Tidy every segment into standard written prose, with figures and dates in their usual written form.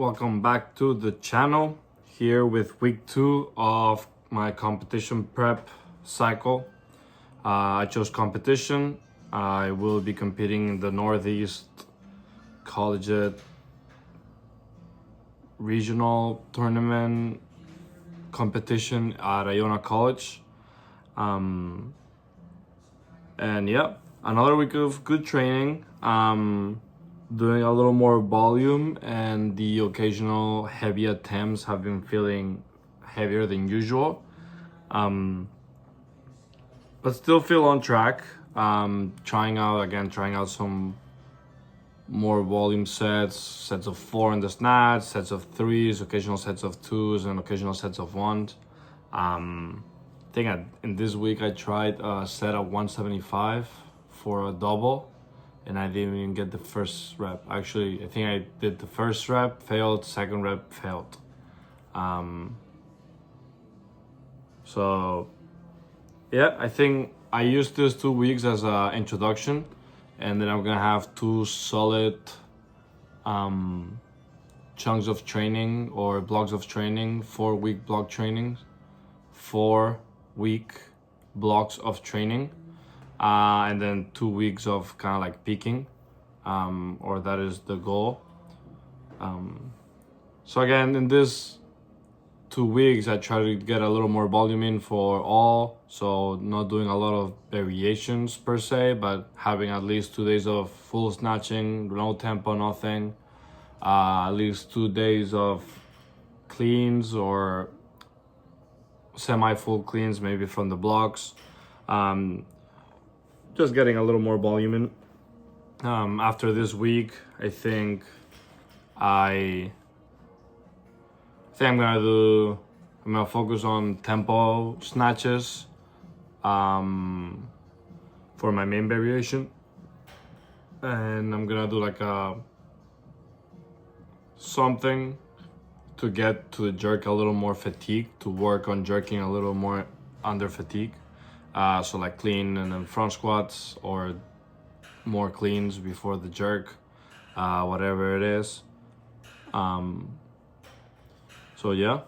welcome back to the channel. Here with week 2 of my competition prep cycle. I chose competition. I will be competing in the Northeast Collegiate Regional Tournament competition at Iona College. And yeah, another week of good training. Doing a little more volume, and the occasional heavy attempts have been feeling heavier than usual. But still feel on track. Trying out some more volume sets of 4 in the snatch, sets of 3s, occasional sets of 2s, and occasional sets of 1s. In this week I tried a set of 175 for a double, and I didn't even get the first rep. Actually, I think I did the first rep, failed, second rep, failed. So yeah, I think I used these 2 weeks as an introduction, and then I'm gonna have 2 solid chunks of training or blocks of training, 4-week block trainings, 4-week blocks of training, and then 2 weeks of kind of like peaking, or that is the goal. So again, in this 2 weeks, I try to get a little more volume in for all, so not doing a lot of variations per se, but having at least 2 days of full snatching, no tempo, nothing, at least 2 days of cleans or semi-full cleans, maybe from the blocks. Just getting a little more volume in. After this week, I think I'm gonna focus on tempo snatches for my main variation, and I'm gonna do like something to get to the jerk a little more fatigue, to work on jerking a little more under fatigue. So like clean and then front squats, or more cleans before the jerk, whatever it is. So yeah.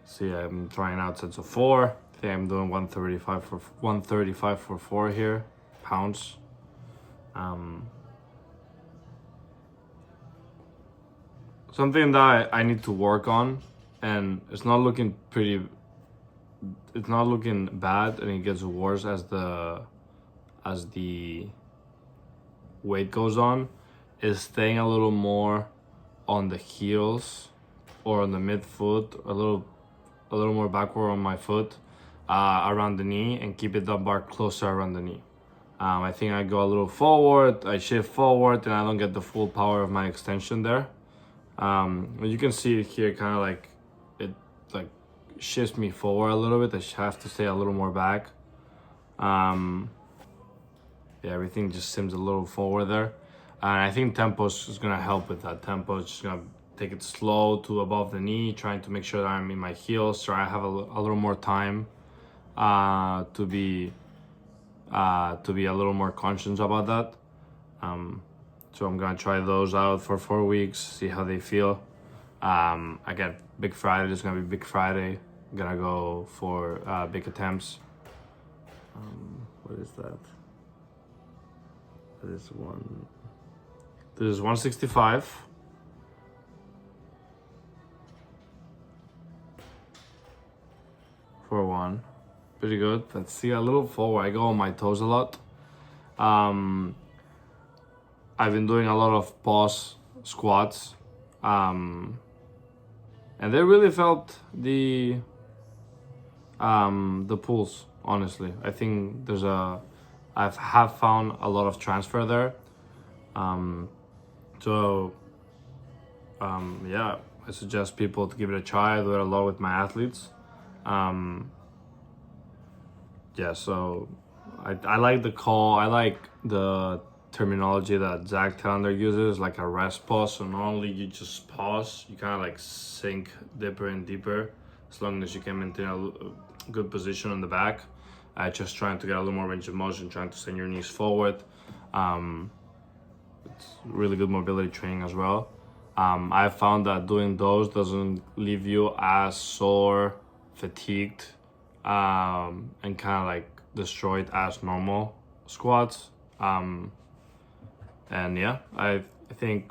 See, I'm trying out sets of 4. I think I'm doing 135 for 4 here, pounds. Something that I need to work on, and it's not looking bad, and it gets worse as the weight goes on, is staying a little more on the heels or on the midfoot, a little more backward on my foot, around the knee, and keep it dumbbell closer around the knee. I think I go a little forward, I shift forward, and I don't get the full power of my extension there. You can see it here, kind of like it like shifts me forward a little bit. I have to stay a little more back. Yeah, everything just seems a little forward there, and I think tempo is gonna help with that. Tempo is just gonna take it slow to above the knee, trying to make sure that I'm in my heels, so I have a little more time to be a little more conscious about that. So I'm gonna try those out for 4 weeks, see how they feel. Again, Big Friday is gonna be Big Friday. I'm gonna go for big attempts. What is that? This is 165. For 1. Pretty good. Let's see, a little forward. I go on my toes a lot. I've been doing a lot of pause squats, and they really felt the pulls, honestly. I think I have found a lot of transfer there. Yeah, I suggest people to give it a try. I do it a lot with my athletes. Yeah, so I like the call. I like the terminology that Zach Telander uses, like a rest pause. So not only you just pause, you kind of like sink deeper and deeper, as long as you can maintain a good position on the back. just trying to get a little more range of motion, trying to send your knees forward. It's really good mobility training as well. I found that doing those doesn't leave you as sore, fatigued, and kind of like destroyed as normal squats. And yeah, I think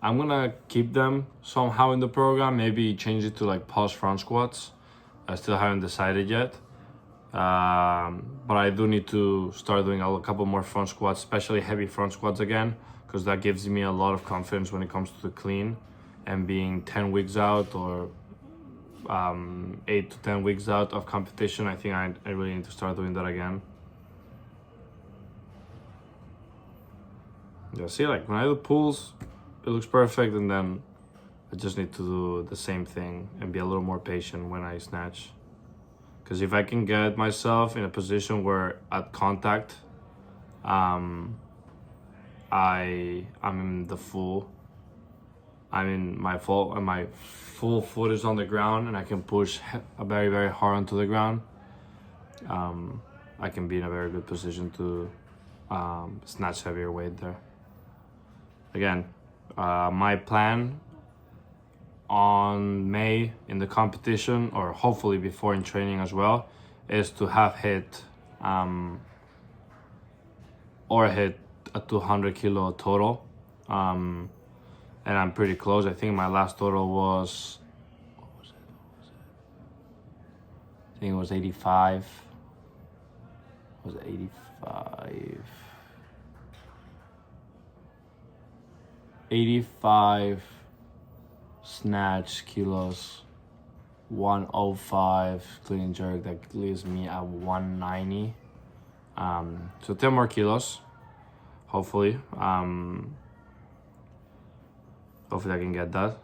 I'm gonna keep them somehow in the program. Maybe change it to like pause front squats. I still haven't decided yet. But I do need to start doing a couple more front squats, especially heavy front squats again, because that gives me a lot of confidence when it comes to the clean. And being 10 weeks out or 8 to 10 weeks out of competition, I think I really need to start doing that again. Yeah, see, like when I do pulls, it looks perfect, and then I just need to do the same thing and be a little more patient when I snatch. Because if I can get myself in a position where at contact, I'm in my full foot is on the ground, and I can push very, very hard onto the ground. I can be in a very good position to snatch heavier weight there. Again, my plan on May in the competition, or hopefully before in training as well, is to have hit a 200 kilo total. And I'm pretty close. I think my last total was, I think it was 85. Was it 85? 85 snatch kilos, 105 clean and jerk. That leaves me at 190. So 10 more kilos, hopefully. Hopefully I can get that.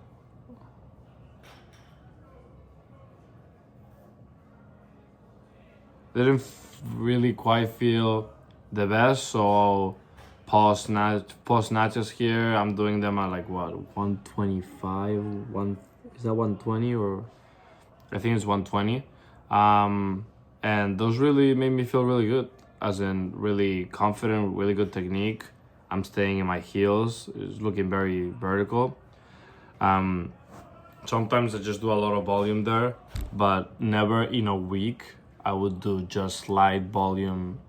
Didn't really quite feel the best, so pause snatches here. I'm doing them at like what, 125? Is that 120 or? I think it's 120. And those really made me feel really good, as in really confident, really good technique. I'm staying in my heels. It's looking very vertical. Sometimes I just do a lot of volume there, but never in a week I would do just light volume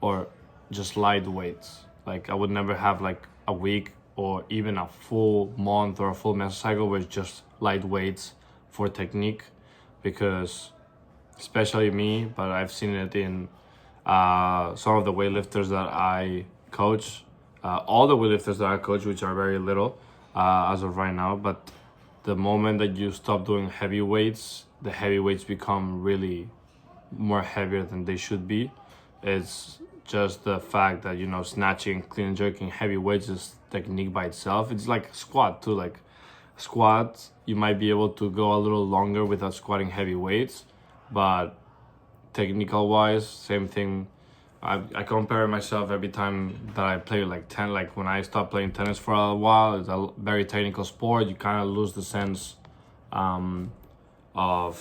or just light weights. Like I would never have like a week or even a full month or a full mesocycle where it's just light weights for technique, because especially me, but I've seen it in some of the weightlifters that I coach, all the weightlifters that I coach, which are very little as of right now. But the moment that you stop doing heavy weights, the heavy weights become really more heavier than they should be. It's just the fact that, you know, snatching, clean and jerking heavy weights is technique by itself. It's like squat too. Like squats, you might be able to go a little longer without squatting heavy weights, but technical wise, same thing. I compare myself every time that I play like when I stopped playing tennis for a while. It's a very technical sport. You kind of lose the sense of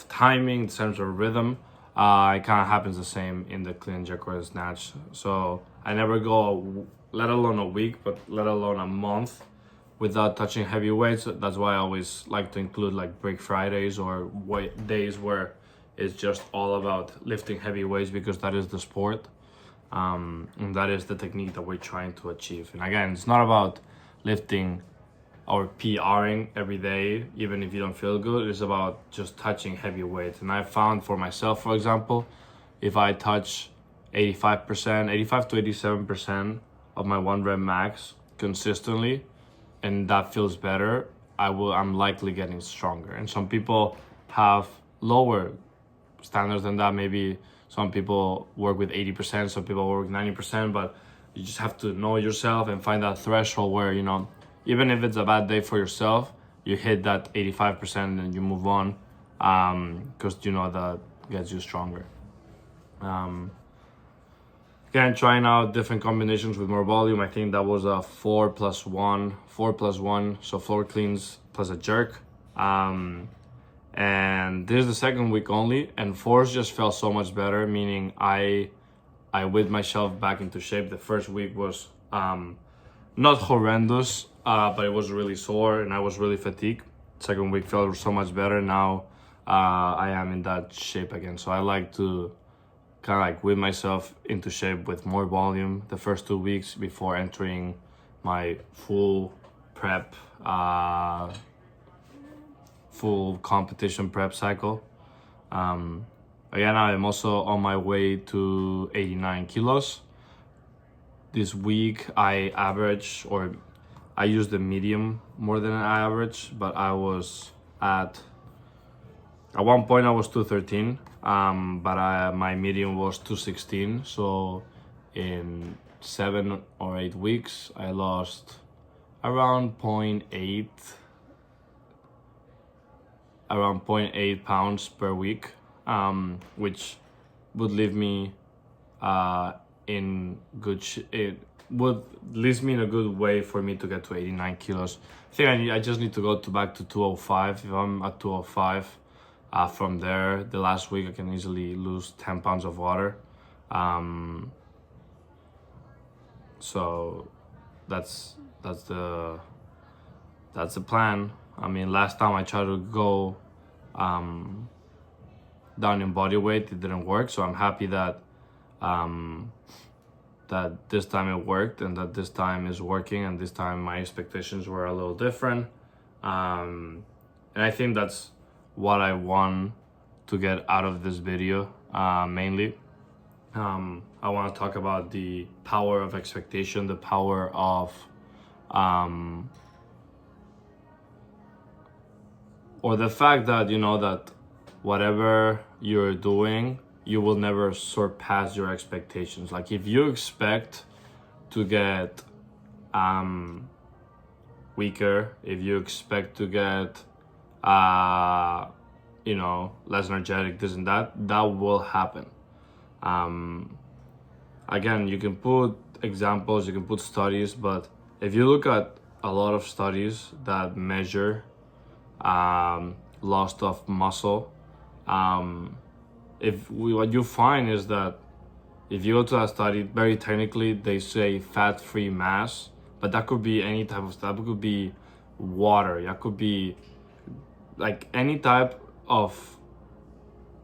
timing, the sense of rhythm. It kind of happens the same in the clean and jerk or the snatch. So I never go, let alone a week, but let alone a month without touching heavy weights. That's why I always like to include like break Fridays or days where it's just all about lifting heavy weights, because that is the sport. And that is the technique that we're trying to achieve. And again, it's not about lifting or PRing every day, even if you don't feel good. It's about just touching heavy weights. And I found for myself, for example, if I touch 85% to 87% of my 1 rep max consistently, and that feels better, I'm likely getting stronger. And some people have lower standards than that. Maybe some people work with 80%, some people work with 90%, but you just have to know yourself and find that threshold where, you know, even if it's a bad day for yourself, you hit that 85% and you move on, because you know that gets you stronger. Again, trying out different combinations with more volume. I think that was a 4+1, so floor cleans plus a jerk. and this is the second week only, and fourth just felt so much better, meaning I whipped myself back into shape. The first week was not horrendous, but it was really sore and I was really fatigued. Second week felt so much better. Now I am in that shape again, so I like to kind of like whip myself into shape with more volume the first 2 weeks before entering my full prep, full competition prep cycle. Again, I'm also on my way to 89 kilos. This week I used the medium more than I average, but I was at one point I was 213, but my medium was 216. So in 7 or 8 weeks, I lost around 0.8 pounds per week, which would leave me it would leave me in a good way for me to get to 89 kilos. I think I just need to go back to 205. If I'm at 205, from there, the last week I can easily lose 10 pounds of water. So that's the plan. I mean, last time I tried to go down in body weight, it didn't work. So I'm happy that that this time it worked, and that this time is working, and this time my expectations were a little different. And I think that's what I want to get out of this video, mainly. I want to talk about the power of expectation, the power of or the fact that that whatever you're doing, you will never surpass your expectations. Like if you expect to get weaker, if you expect to get less energetic, this and that will happen. Again, you can put examples, you can put studies, but if you look at a lot of studies that measure loss of muscle, what you find is that if you go to a study, very technically they say fat-free mass, but that could be any type of stuff. It could be water, that could be like any type of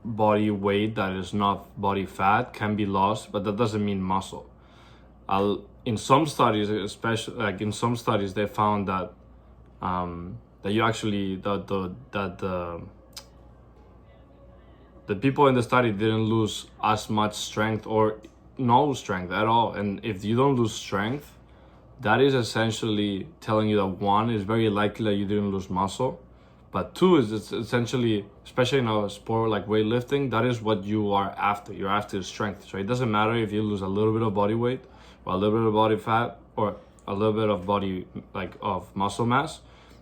body weight that is not body fat can be lost, but that doesn't mean muscle. In some studies, especially like in some studies, they found that that you actually the people in the study didn't lose as much strength or no strength at all. And if you don't lose strength, that is essentially telling you that one, is very likely that you didn't lose muscle, but two, is it's essentially, especially in a sport like weightlifting, that is what you are after. You're after strength. So it doesn't matter if you lose a little bit of body weight or a little bit of body fat or a little bit of body, like of muscle mass.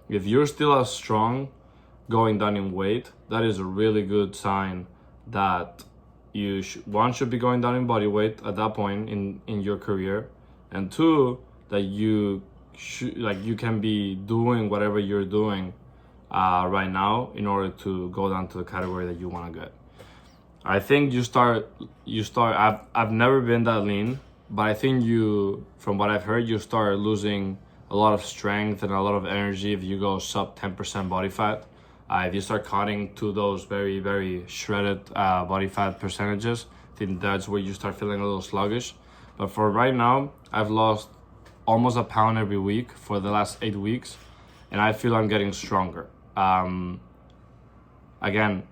If you're still as strong going down in weight, that is a really good sign that you one should be going down in body weight at that point in your career, and two, that you can be doing whatever you're doing right now in order to go down to the category that you want to get. I think you start I've never been that lean, but I think from what I've heard, you start losing a lot of strength and a lot of energy if you go sub 10% body fat. If you start cutting to those very, very shredded body fat percentages, I think that's where you start feeling a little sluggish. But for right now, I've lost almost a pound every week for the last 8 weeks, and I feel I'm getting stronger. Again,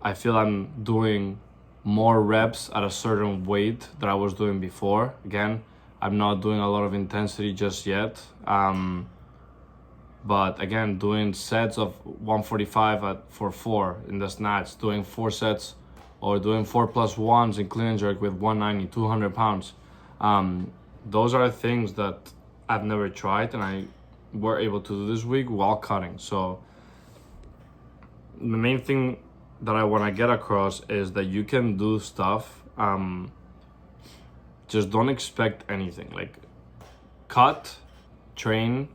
I feel I'm doing more reps at a certain weight that I was doing before. Again, I'm not doing a lot of intensity just yet. But again, doing sets of 145 for 4 in the snatch, doing 4 sets or doing 4+1s in clean and jerk with 190, 200 pounds. Those are things that I've never tried and I were able to do this week while cutting. So the main thing that I want to get across is that you can do stuff. Just don't expect anything. Like cut, train,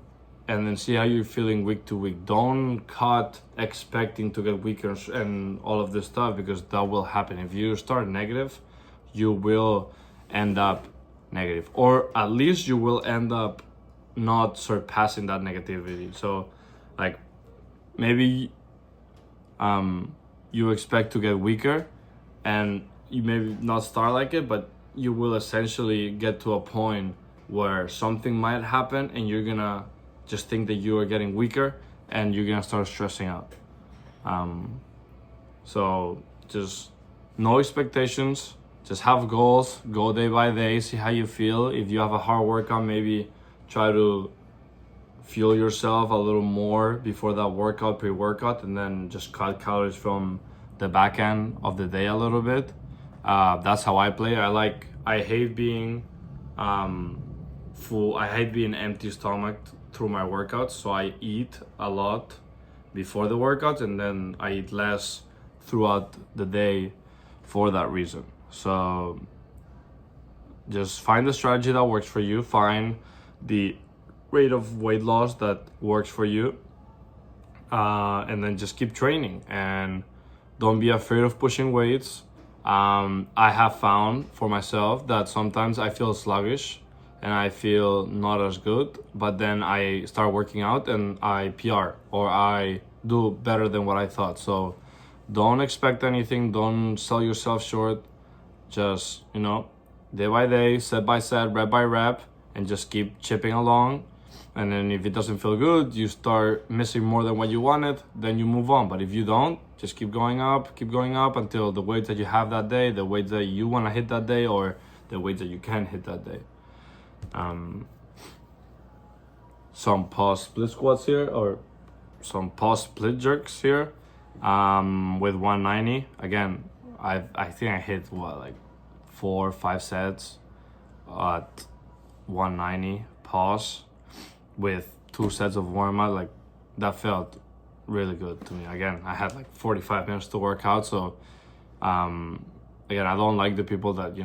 and then see how you're feeling week to week. Don't cut expecting to get weaker and all of this stuff, because that will happen. If you start negative, you will end up negative, or at least you will end up not surpassing that negativity. So like maybe you expect to get weaker, and you maybe not start like it, but you will essentially get to a point where something might happen and you're gonna just think that you are getting weaker and you're gonna start stressing out. So just no expectations, just have goals, go day by day, see how you feel. If you have a hard workout, maybe try to fuel yourself a little more before that workout, pre-workout, and then just cut calories from the back end of the day a little bit. That's how I play. I hate being full. I hate being empty stomach through my workouts. So I eat a lot before the workouts, and then I eat less throughout the day for that reason. So just find the strategy that works for you. Find the rate of weight loss that works for you, and then just keep training and don't be afraid of pushing weights. I have found for myself that sometimes I feel sluggish and I feel not as good, but then I start working out and I PR, or I do better than what I thought. So don't expect anything, don't sell yourself short. Just, day by day, set by set, rep by rep, and just keep chipping along. And then if it doesn't feel good, you start missing more than what you wanted, then you move on. But if you don't, just keep going up until the weights that you have that day, the weights that you want to hit that day, or the weights that you can hit that day. Some pause split squats here, or some pause split jerks here, with 190. Again, I think I hit 4 or 5 sets at 190 pause with 2 sets of warm up. That felt really good to me. Again, I had 45 minutes to work out. So again, I don't like the people that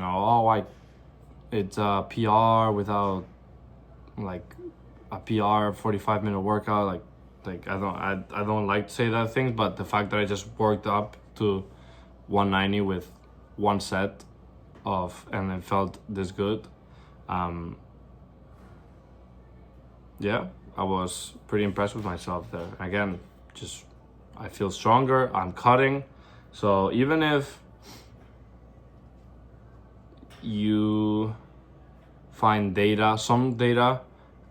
it's a PR without a PR 45-minute workout. I don't like to say that things, but the fact that I just worked up to 190 with 1 set of, and then felt this good. Yeah, I was pretty impressed with myself there. Again, I feel stronger, I'm cutting. So even if you find some data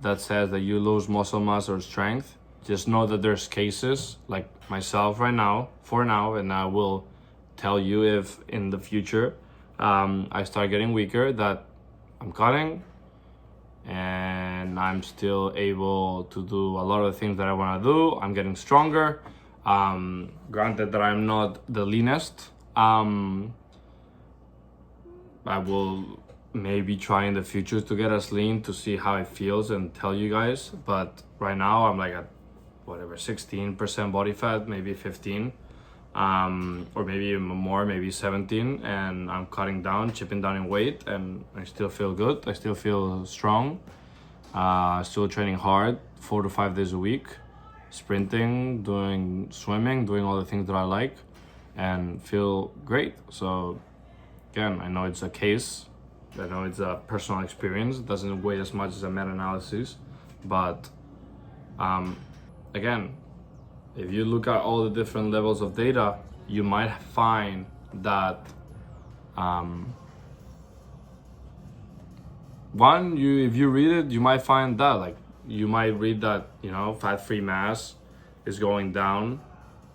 that says that you lose muscle mass or strength, just know that there's cases like myself right now, for now, and I will tell you if in the future I start getting weaker, that I'm cutting and I'm still able to do a lot of the things that I want to do. I'm getting stronger. Granted that I'm not the leanest. I will maybe try in the future to get as lean to see how it feels and tell you guys. But right now I'm at 16% body fat, maybe 15, or maybe even more, maybe 17, and I'm cutting down, chipping down in weight, and I still feel good. I still feel strong. Still training hard 4 to 5 days a week, sprinting, doing swimming, doing all the things that I like, and feel great. So again, I know it's a case, I know it's a personal experience, it doesn't weigh as much as a meta-analysis, but again, if you look at all the different levels of data, you might find that if you read it, you might find that you might read that fat-free mass is going down,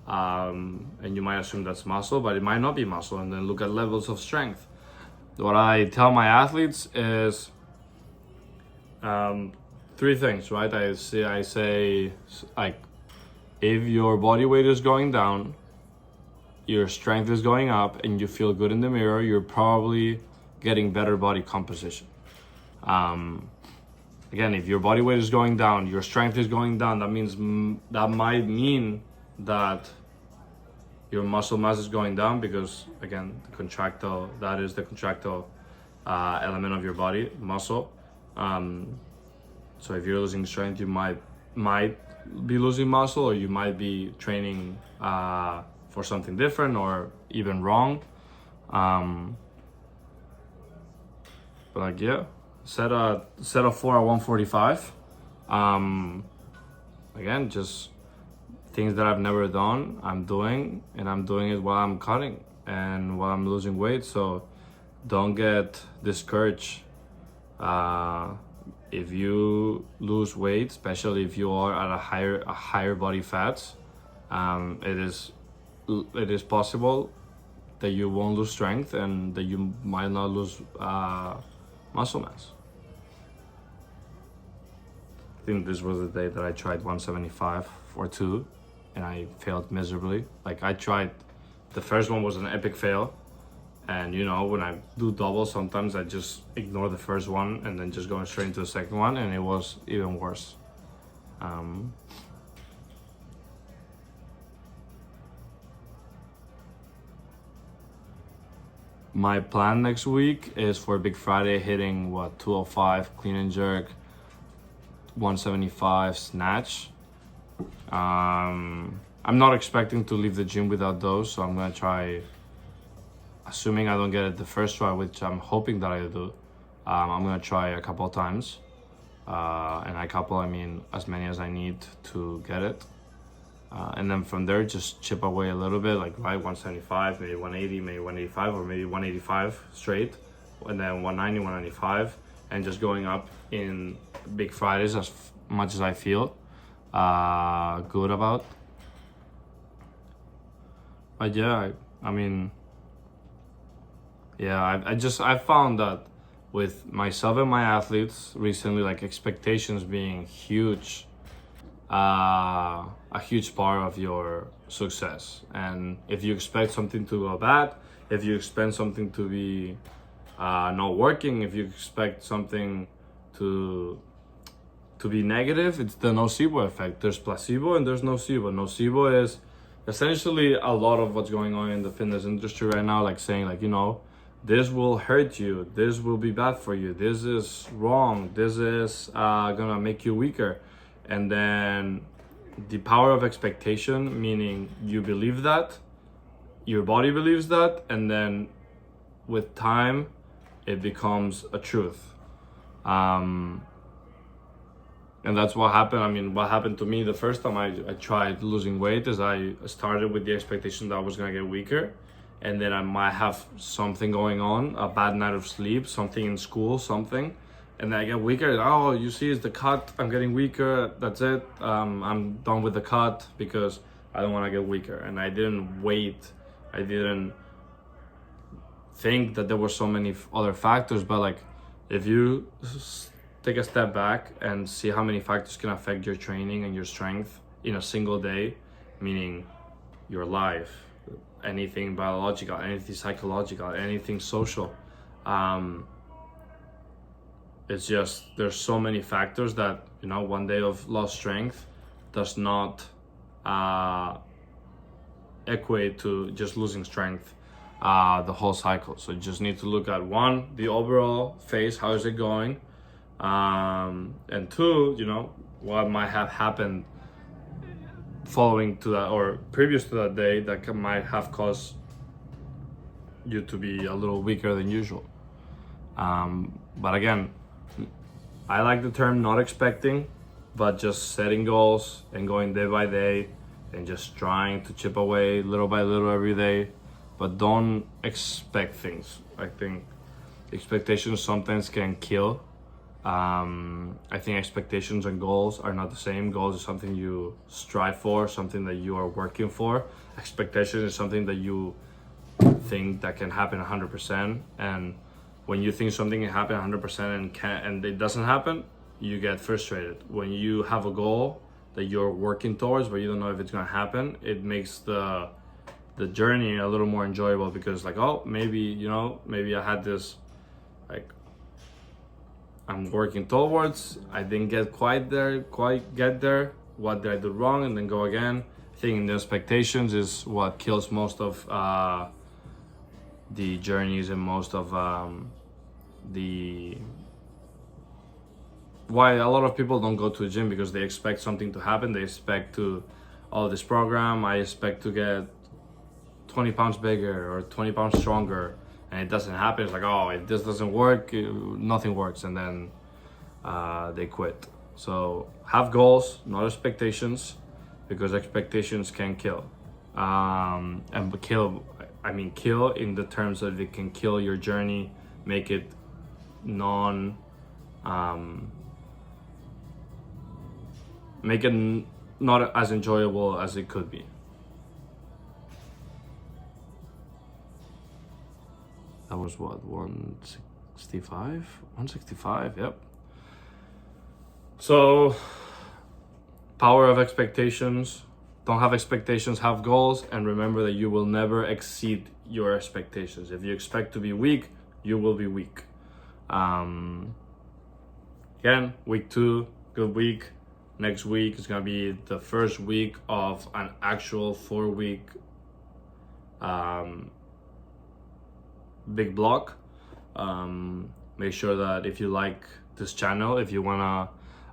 and you might assume that's muscle, but it might not be muscle. And then look at levels of strength. What I tell my athletes is 3 things, right? I say if your body weight is going down, your strength is going up, and you feel good in the mirror, you're probably getting better body composition. Again, if your body weight is going down, your strength is going down, that might mean that your muscle mass is going down, because again, that is the contractile element of your body, muscle. So if you're losing strength, you might might be losing muscle, or you might be training for something different or even wrong. But like, yeah, set a 4 at 145. Again, just things that I've never done, I'm doing, and I'm doing it while I'm cutting and while I'm losing weight. So don't get discouraged. If you lose weight, especially if you are at a higher body fats, it is possible that you won't lose strength and that you might not lose muscle mass. I think this was the day that I tried 175 for 2 and I failed miserably. Like, I tried, the first one was an epic fail, and you know, when I do doubles, sometimes I just ignore the first one and then just go straight into the second one, and it was even worse. My plan next week is for Big Friday hitting 205 clean and jerk, 175 snatch. I'm not expecting to leave the gym without those, so I'm gonna try, assuming I don't get it the first try, which I'm hoping that I do. I'm gonna try a couple times, and a couple, I mean as many as I need to get it. And then from there, just chip away a little bit, like 175, maybe 180, maybe 185, or maybe 185 straight, and then 190, 195, and just going up in Big Fridays as much as I feel good about. But yeah, I mean, yeah, I found that with myself and my athletes recently, like, expectations being huge, a huge part of your success. And if you expect something to go bad, if you expect something to be not working, if you expect something to be negative, it's the nocebo effect. There's placebo and there's nocebo. Nocebo is essentially a lot of what's going on in the fitness industry right now, like saying, like, you know, this will hurt you, this will be bad for you, this is wrong, this is gonna make you weaker. And then the power of expectation, meaning you believe that, your body believes that, and then with time it becomes a truth. And that's what happened. I mean, what happened to me the first time I tried losing weight is I started with the expectation that I was gonna get weaker, and then I might have something going on, a bad night of sleep, something in school, something, and then I get weaker. Oh, you see, it's the cut, I'm getting weaker, that's it. I'm done with the cut because I don't wanna get weaker. And I didn't wait, I didn't think that there were so many other factors, but like, if you take a step back and see how many factors can affect your training and your strength in a single day, meaning your life, anything biological, anything psychological, anything social. It's just, there's so many factors that, you know, one day of lost strength does not equate to just losing strength the whole cycle. So you just need to look at, one, the overall phase, how is it going? And two, you know, what might have happened following to that or previous to that day that might have caused you to be a little weaker than usual. But again, I like the term not expecting, but just setting goals and going day by day and just trying to chip away little by little every day, but don't expect things. I think expectations sometimes can kill. I think expectations and goals are not the same. Goals is something you strive for, something that you are working for. Expectation is something that you think that can happen 100%. And when you think something can happen 100% and it doesn't happen, you get frustrated. When you have a goal that you're working towards, but you don't know if it's gonna happen, it makes the journey a little more enjoyable, because like, oh, maybe, you know, maybe I had this, like, I'm working towards, I didn't quite get there, what did I do wrong, and then go again. I think the expectations is what kills most of the journeys and most of the why a lot of people don't go to the gym, because they expect something to happen. They expect to, oh, this program, I expect to get 20 pounds bigger or 20 pounds stronger, and it doesn't happen. It's like, oh, if this doesn't work, nothing works, and then they quit. So have goals, not expectations, because expectations can kill. And kill, I mean kill in the terms that it can kill your journey, make it make it not as enjoyable as it could be. That was what, 165, yep. So power of expectations. Don't have expectations, have goals, and remember that you will never exceed your expectations. If you expect to be weak, you will be weak. Again, week 2, good week. Next week is gonna be the first week of an actual 4-week big block. Make sure that if you like this channel, if you wanna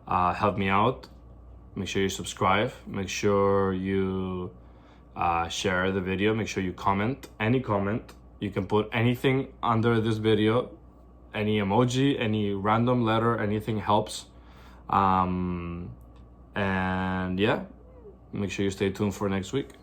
help me out, make sure you subscribe, make sure you share the video, make sure you comment, any comment. You can put anything under this video, any emoji, any random letter, anything helps. And yeah, make sure you stay tuned for next week.